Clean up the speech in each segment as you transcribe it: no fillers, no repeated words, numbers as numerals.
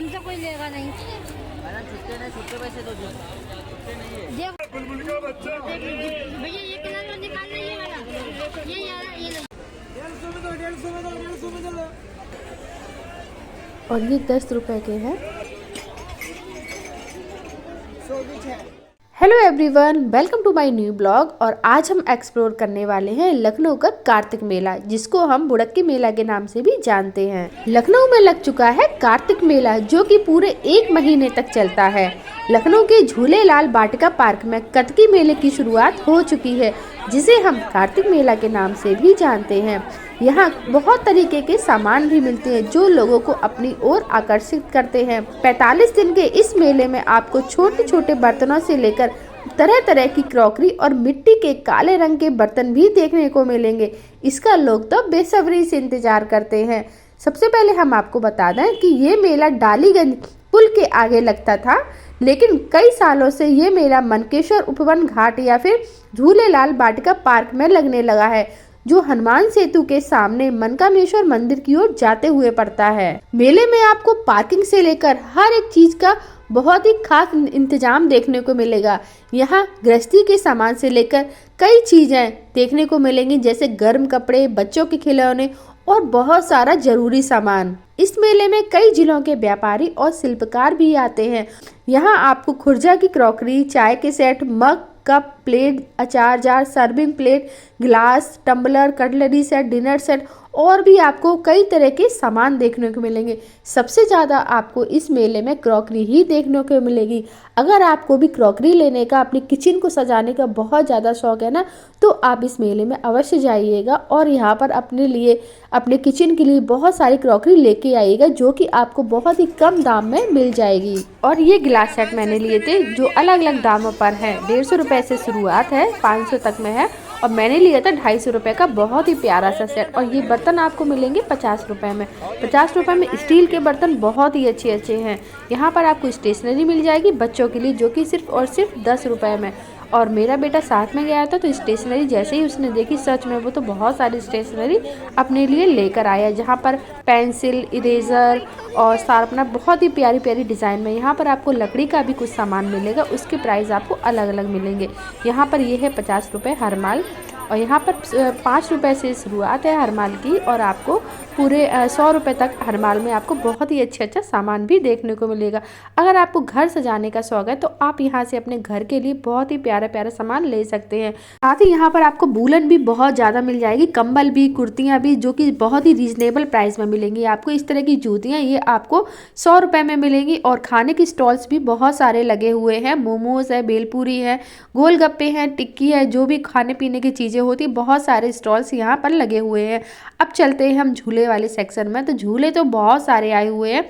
हमसे कोई लेगा नहीं। मैडम छुट्टे नहीं, छुट्टे पैसे दो, छुट्टे नहीं है। भैया ये कलर तो निकालना ही वाला, ये यार ये लो। 150 में दो। और ये 10 रुपए के हैं। Hello everyone, welcome to my new blog. और आज हम एक्सप्लोर करने वाले हैं लखनऊ का कार्तिक मेला, जिसको हम बुड़क्की मेला के नाम से भी जानते हैं। लखनऊ में लग चुका है कार्तिक मेला, जो कि पूरे 1 महीने तक चलता है। लखनऊ के झूलेलाल वाटिका पार्क में कार्तिक मेले की शुरुआत हो चुकी है, जिसे हम कार्तिक मेला के नाम से भी जानते हैं। यहाँ बहुत तरीके के सामान भी मिलते हैं जो लोगों को अपनी ओर आकर्षित करते हैं। 45 दिन के इस मेले में आपको छोटे छोटे बर्तनों से लेकर तरह तरह की क्रॉकरी और मिट्टी के काले रंग के बर्तन भी देखने को मिलेंगे। इसका लोग तो बेसब्री से इंतजार करते हैं। सबसे पहले हम आपको बता दें कि ये मेला डालीगंज पुल के आगे लगता था, लेकिन कई सालों से ये मेला मनकेश्वर उपवन घाट या फिर झूलेलाल वाटिका पार्क में लगने लगा है, जो हनुमान सेतु के सामने मनकामेश्वर मंदिर की ओर जाते हुए पड़ता है। मेले में आपको पार्किंग से लेकर हर एक चीज का बहुत ही खास इंतजाम देखने को मिलेगा। यहाँ गृहस्थी के सामान से लेकर कई चीजें देखने को मिलेंगी, जैसे गर्म कपड़े, बच्चों के खिलौने और बहुत सारा जरूरी सामान। इस मेले में कई जिलों के व्यापारी और शिल्पकार भी आते हैं। यहाँ आपको खुर्जा की क्रॉकरी, चाय के सेट, मग, कप, प्लेट, अचार jar, serving plate, glass, tumbler, cutlery set, dinner set और भी आपको कई तरह के सामान देखने को मिलेंगे। सबसे ज़्यादा आपको इस मेले में क्रॉकरी ही देखने को मिलेगी। अगर आपको भी क्रॉकरी लेने का, अपनी किचन को सजाने का बहुत ज़्यादा शौक है ना, तो आप इस मेले में अवश्य जाइएगा और यहाँ पर अपने लिए, अपने किचन के लिए बहुत सारी क्रॉकरी लेके आइएगा, जो कि आपको बहुत ही कम दाम में मिल जाएगी। और ये गिलास सेट मैंने लिए थे, जो अलग अलग दामों पर है। 150 रुपये से शुरुआत है, 500 तक में है, और मैंने लिया था 250 रुपये का बहुत ही प्यारा सा सेट। और ये बर्तन आपको मिलेंगे 50 रुपये में। 50 रुपये में स्टील के बर्तन बहुत ही अच्छे अच्छे हैं। यहाँ पर आपको स्टेशनरी मिल जाएगी बच्चों के लिए, जो कि सिर्फ और सिर्फ 10 रुपये में। और मेरा बेटा साथ में गया था, तो स्टेशनरी जैसे ही उसने देखी, सच में वो तो बहुत सारी स्टेशनरी अपने लिए लेकर आया, जहाँ पर पेंसिल, इरेजर और शार्पनर बहुत ही प्यारी प्यारी डिज़ाइन में। यहाँ पर आपको लकड़ी का भी कुछ सामान मिलेगा, उसके प्राइस आपको अलग अलग मिलेंगे। यहाँ पर ये है 50 रुपये हर माल, और यहाँ पर 5 रुपये से शुरुआत है हर माल की, और आपको पूरे 100 रुपये तक हर माल में आपको बहुत ही अच्छा सामान भी देखने को मिलेगा। अगर आपको घर सजाने का शौक है, तो आप यहाँ से अपने घर के लिए बहुत ही प्यारा प्यारा सामान ले सकते हैं। साथ ही यहाँ पर आपको वूलन भी बहुत ज़्यादा मिल जाएगी, कंबल भी, कुर्तियाँ भी, जो कि बहुत ही रीजनेबल प्राइस में मिलेंगी आपको। इस तरह की जूतियाँ ये आपको 100 रुपये में मिलेंगी। और खाने की स्टॉल्स भी बहुत सारे लगे हुए हैं। मोमोज है, भेलपूरी है, गोलगप्पे हैं, टिक्की है, जो भी खाने पीने की चीज़ें होती, बहुत सारे स्टॉल्स यहाँ पर लगे हुए हैं। अब चलते हैं हम झूले वाले सेक्शन में। तो झूले तो बहुत सारे आए हुए हैं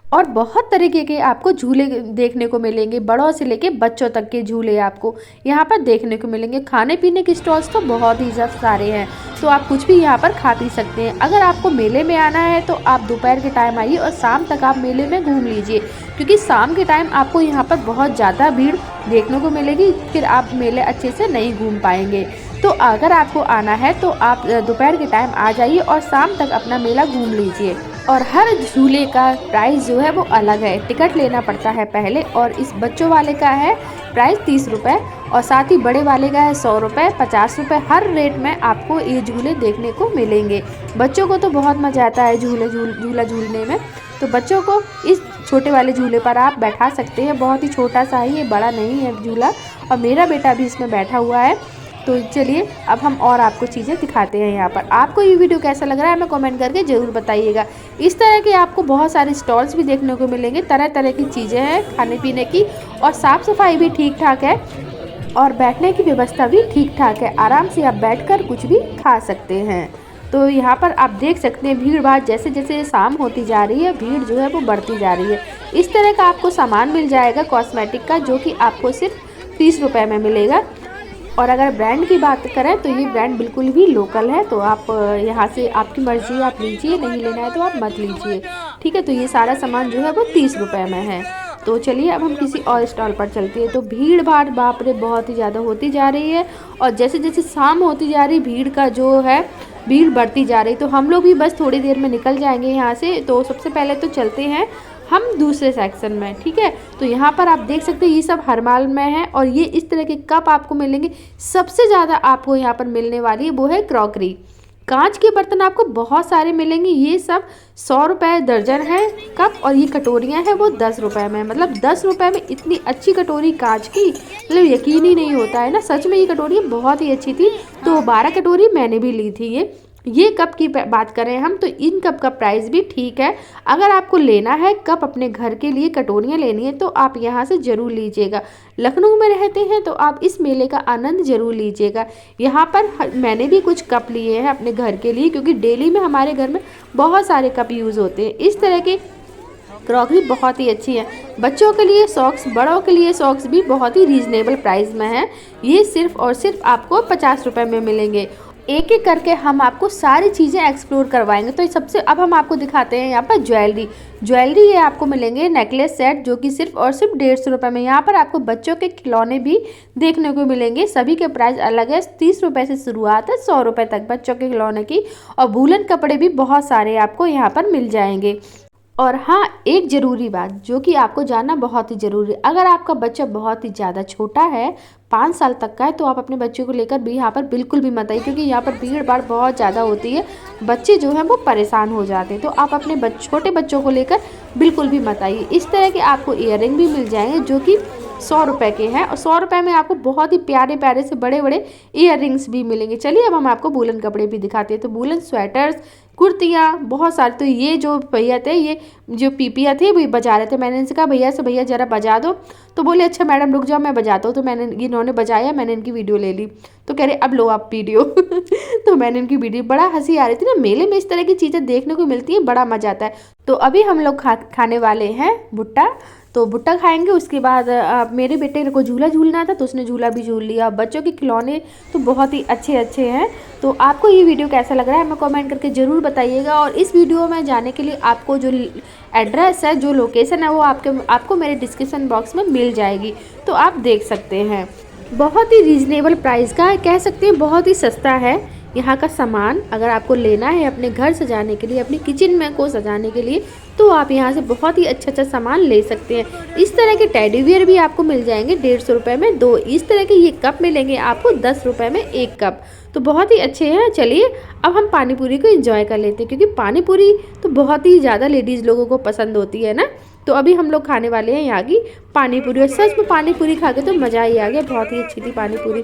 और बहुत तरीके के आपको झूले देखने को मिलेंगे, बड़ों से लेके बच्चों तक के झूले आपको यहाँ पर देखने को मिलेंगे। खाने पीने के स्टॉल्स तो बहुत ही सारे हैं, तो आप कुछ भी यहाँ पर खा पी सकते हैं। अगर आपको मेले में आना है, तो आप दोपहर के टाइम आइए और शाम तक आप मेले में घूम लीजिए, क्योंकि शाम के टाइम आपको यहाँ पर बहुत ज़्यादा भीड़ देखने को मिलेगी, फिर आप मेले अच्छे से नहीं घूम पाएंगे। तो अगर आपको आना है, तो आप दोपहर के टाइम आ जाइए और शाम तक अपना मेला घूम लीजिए। और हर झूले का प्राइस जो है वो अलग है, टिकट लेना पड़ता है पहले। और इस बच्चों वाले का है प्राइस 30 रुपये, और साथ ही बड़े वाले का है 100 रुपये, 50 रुपये। हर रेट में आपको ये झूले देखने को मिलेंगे। बच्चों को तो बहुत मज़ा आता है झूला झूलने में, तो बच्चों को इस छोटे वाले झूले पर आप बैठा सकते हैं। बहुत ही छोटा सा ही, ये बड़ा नहीं है झूला, और मेरा बेटा भी इसमें बैठा हुआ है। तो चलिए अब हम और आपको चीज़ें दिखाते हैं यहाँ पर। आपको ये वीडियो कैसा लग रहा है, हमें कमेंट करके ज़रूर बताइएगा। इस तरह के आपको बहुत सारे स्टॉल्स भी देखने को मिलेंगे, तरह तरह की चीज़ें हैं खाने पीने की, और साफ़ सफाई भी ठीक ठाक है, और बैठने की व्यवस्था भी ठीक ठाक है। आराम से आप बैठकर कुछ भी खा सकते हैं। तो यहाँ पर आप देख सकते हैं भीड़ भाड़, जैसे जैसे शाम होती जा रही है, भीड़ जो है वो बढ़ती जा रही है। इस तरह का आपको सामान मिल जाएगा कॉस्मेटिक का, जो कि आपको सिर्फ 30 रुपये में मिलेगा। और अगर ब्रांड की बात करें, तो ये ब्रांड बिल्कुल भी लोकल है, तो आप यहाँ से आपकी मर्जी, आप लीजिए, नहीं लेना है तो आप मत लीजिए, ठीक है। तो ये सारा सामान जो है वो 30 रुपये में है। तो चलिए अब हम किसी और स्टॉल पर चलते हैं। तो भीड़ भाड़ बाप रे बहुत ही ज़्यादा होती जा रही है, और जैसे जैसे शाम होती जा रही, भीड़ का जो है भीड़ बढ़ती जा रही। तो हम लोग भी बस थोड़ी देर में निकल जाएंगे यहाँ से। तो सबसे पहले तो चलते हैं हम दूसरे सेक्शन में, ठीक है। तो यहाँ पर आप देख सकते हैं ये सब हरमाल में है और ये इस तरह के कप आपको मिलेंगे। सबसे ज़्यादा आपको यहाँ पर मिलने वाली है वो है क्रॉकरी। कांच के बर्तन आपको बहुत सारे मिलेंगे। ये सब 100 रुपये दर्जन है कप, और ये कटोरियाँ हैं वो 10 रुपये में। मतलब 10 रुपये में इतनी अच्छी कटोरी कांच की, मतलब यकीन ही नहीं होता है ना। सच में ये कटोरी बहुत ही अच्छी थी। तो 12 कटोरी मैंने भी ली थी। ये कप की बात करें हम तो इन कप का प्राइस भी ठीक है। अगर आपको लेना है कप अपने घर के लिए, कटोरियाँ लेनी है, तो आप यहाँ से ज़रूर लीजिएगा। लखनऊ में रहते हैं तो आप इस मेले का आनंद ज़रूर लीजिएगा। यहाँ पर मैंने भी कुछ कप लिए हैं अपने घर के लिए, क्योंकि डेली में हमारे घर में बहुत सारे कप यूज़ होते हैं। इस तरह के क्रॉकरी बहुत ही अच्छी है। बच्चों के लिए सॉक्स, बड़ों के लिए सॉक्स भी बहुत ही रीज़नेबल प्राइस में है। ये सिर्फ और सिर्फ आपको 50 रुपये में मिलेंगे। एक एक करके हम आपको सारी चीज़ें एक्सप्लोर करवाएंगे। तो सबसे अब हम आपको दिखाते हैं यहाँ पर ज्वेलरी ये आपको मिलेंगे नेकलेस सेट, जो कि सिर्फ और सिर्फ 150 रुपये में। यहाँ पर आपको बच्चों के खिलौने भी देखने को मिलेंगे। सभी के प्राइस अलग है। 30 रुपये से शुरुआत है 100 रुपये तक बच्चों के खिलौने की। और वूलन कपड़े भी बहुत सारे आपको यहाँ पर मिल जाएंगे। और हाँ, एक ज़रूरी बात जो कि आपको जानना बहुत ही ज़रूरी, अगर आपका बच्चा बहुत ही ज़्यादा छोटा है, 5 साल तक का है, तो आप अपने बच्चों को लेकर भी यहाँ पर बिल्कुल भी मत आइए, क्योंकि यहाँ पर भीड़ भाड़ बहुत ज़्यादा होती है। बच्चे जो हैं वो परेशान हो जाते हैं। तो आप अपने छोटे बच्चों को लेकर बिल्कुल भी मत आइए। इस तरह के आपको ईयररिंग भी मिल जाएंगे जो कि 100 रुपये के हैं, और 100 रुपये में आपको बहुत ही प्यारे प्यारे से बड़े बड़े ईयररिंग्स भी मिलेंगे। चलिए अब हम आपको वूलन कपड़े भी दिखाते हैं। तो वूलन स्वेटर्स, कुर्तियाँ बहुत सारी। तो ये जो भैया थे, ये जो पीपिया थे, वो बजा रहे थे। मैंने इनसे कहा भैया ज़रा बजा दो। तो बोले अच्छा मैडम रुक जाओ मैं बजाता हूँ। तो इन्होंने बजाया, मैंने इनकी वीडियो ले ली। तो कह रहे अब लो आप वीडियो। तो मैंने इनकी वीडियो, बड़ा हंसी आ रही थी ना। मेले में इस तरह की चीज़ें देखने को मिलती हैं, बड़ा मज़ा आता है। तो अभी हम लोग खाने वाले हैं भुट्टा। तो भुट्टा खाएंगे। उसके बाद मेरे बेटे को झूला झूलना था तो उसने झूला भी झूल लिया। बच्चों के खिलौने तो बहुत ही अच्छे अच्छे हैं। तो आपको ये वीडियो कैसा लग रहा है हमें कमेंट करके ज़रूर बताइएगा। और इस वीडियो में जाने के लिए आपको जो एड्रेस है, जो लोकेशन है, वो आपको मेरे डिस्क्रिप्शन बॉक्स में मिल जाएगी। तो आप देख सकते हैं। बहुत ही रीज़नेबल प्राइस का है, कह सकते हैं बहुत ही सस्ता है यहाँ का सामान। अगर आपको लेना है अपने घर सजाने के लिए, अपनी किचन में को सजाने के लिए, तो आप यहाँ से बहुत ही अच्छा सामान ले सकते हैं। इस तरह के टेडी बियर भी आपको मिल जाएंगे 150 रुपये में 2। इस तरह के ये कप मिलेंगे आपको 10 रुपये में 1 कप। तो बहुत ही अच्छे हैं। चलिए अब हम पानी पूरी को एंजॉय कर लेते हैं, क्योंकि पानी पूरी तो बहुत ही ज़्यादा लेडीज़ लोगों को पसंद होती है ना। तो अभी हम लोग खाने वाले हैं यहाँ की पानी पूरी। और सच में पानी पूरी खा के तो मज़ा ही आ गया, बहुत ही अच्छी थी पानी पूरी।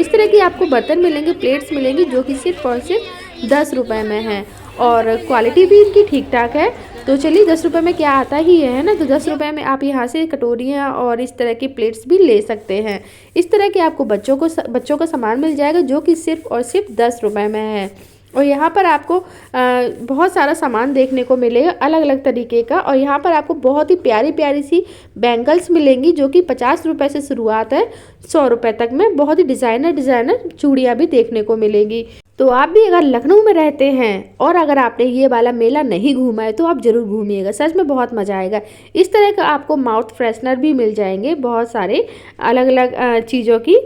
इस तरह की आपको बर्तन मिलेंगे, प्लेट्स मिलेंगी, जो कि सिर्फ और सिर्फ 10 रुपये में है। और क्वालिटी भी इनकी ठीक ठाक है। तो चलिए 10 रुपये में क्या आता ही है ना। तो 10 रुपये में आप यहाँ से कटोरियाँ और इस तरह की प्लेट्स भी ले सकते हैं। इस तरह के आपको बच्चों का सामान मिल जाएगा, जो कि सिर्फ और सिर्फ 10 रुपये में है। और यहाँ पर आपको बहुत सारा सामान देखने को मिलेगा अलग अलग तरीके का। और यहाँ पर आपको बहुत ही प्यारी प्यारी सी बैंगल्स मिलेंगी, जो कि 50 रुपये से शुरुआत है 100 रुपये तक में। बहुत ही डिज़ाइनर चूड़ियाँ भी देखने को मिलेंगी। तो आप भी अगर लखनऊ में रहते हैं और अगर आपने ये वाला मेला नहीं घूमा है तो आप ज़रूर घूमिएगा, सच में बहुत मज़ा आएगा। इस तरह का आपको माउथ फ्रेशनर भी मिल जाएंगे, बहुत सारे अलग अलग चीज़ों की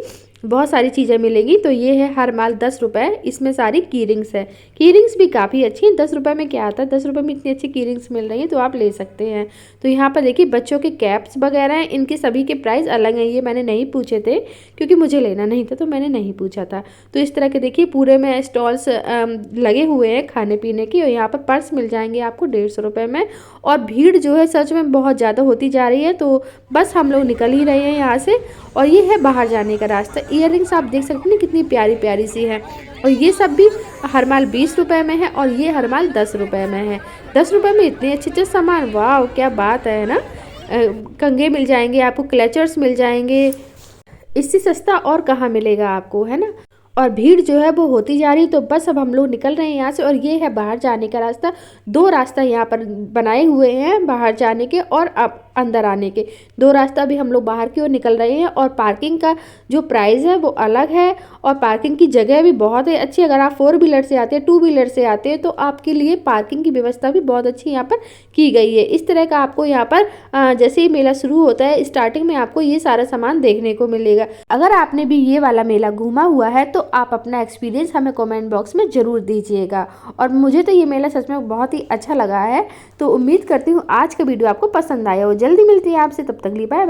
बहुत सारी चीज़ें मिलेंगी। तो ये है हर माल 10 रुपये। इसमें सारी की रिंग्स है। की रिंग्स भी काफ़ी अच्छी हैं। 10 रुपये में क्या आता है, 10 रुपये में इतनी अच्छी की रिंग्स मिल रही हैं, तो आप ले सकते हैं। तो यहाँ पर देखिए बच्चों के कैप्स वगैरह हैं, इनके सभी के प्राइस अलग हैं। ये मैंने नहीं पूछे थे क्योंकि मुझे लेना नहीं था, तो मैंने नहीं पूछा था। तो इस तरह के देखिए पूरे में स्टॉल्स लगे हुए हैं खाने पीने की। और यहाँ पर पर्स मिल जाएंगे आपको 150 रुपये में। और भीड़ जो है सच में बहुत ज़्यादा होती जा रही है। तो बस हम लोग निकल ही रहे हैं यहाँ से। और ये है बाहर जाने का रास्ता। ईयररिंग्स आप देख सकते हैं कितनी प्यारी प्यारी सी है। और ये सब भी हर माल 20 रुपये में है और ये हर माल 10 रुपये में है। 10 रुपये में इतने अच्छे सामान, वाह क्या बात है ना। कंघे मिल जाएंगे आपको, क्लचर्स मिल जाएंगे। इससे सस्ता और कहाँ मिलेगा आपको, है ना। और भीड़ जो है वो होती जा रही है। तो बस अब हम लोग निकल रहे हैं यहाँ से। और ये है बाहर जाने का रास्ता। 2 रास्ता यहाँ पर बनाए हुए हैं बाहर जाने के। और अब अंदर आने के। दो रास्ता भी हम लोग बाहर की ओर निकल रहे हैं और पार्किंग का जो प्राइस है वो अलग है और पार्किंग की जगह भी बहुत ही अच्छी। अगर आप 4 व्हीलर से आते हैं, 2 व्हीलर से आते हैं तो आपके लिए पार्किंग की व्यवस्था भी बहुत अच्छी यहाँ पर की गई है। इस तरह का आपको यहाँ पर जैसे ही मेला शुरू होता है स्टार्टिंग में आपको ये सारा सामान देखने को मिलेगा। अगर आपने भी ये वाला मेला घूमा हुआ है तो आप अपना एक्सपीरियंस हमें कमेंट बॉक्स में ज़रूर दीजिएगा। और मुझे तो ये मेला सच में बहुत ही अच्छा लगा है। तो उम्मीद करती हूँ आज का वीडियो आपको पसंद आया हो। जल्दी मिलती है आपसे, तब तक लिए बाय बाय।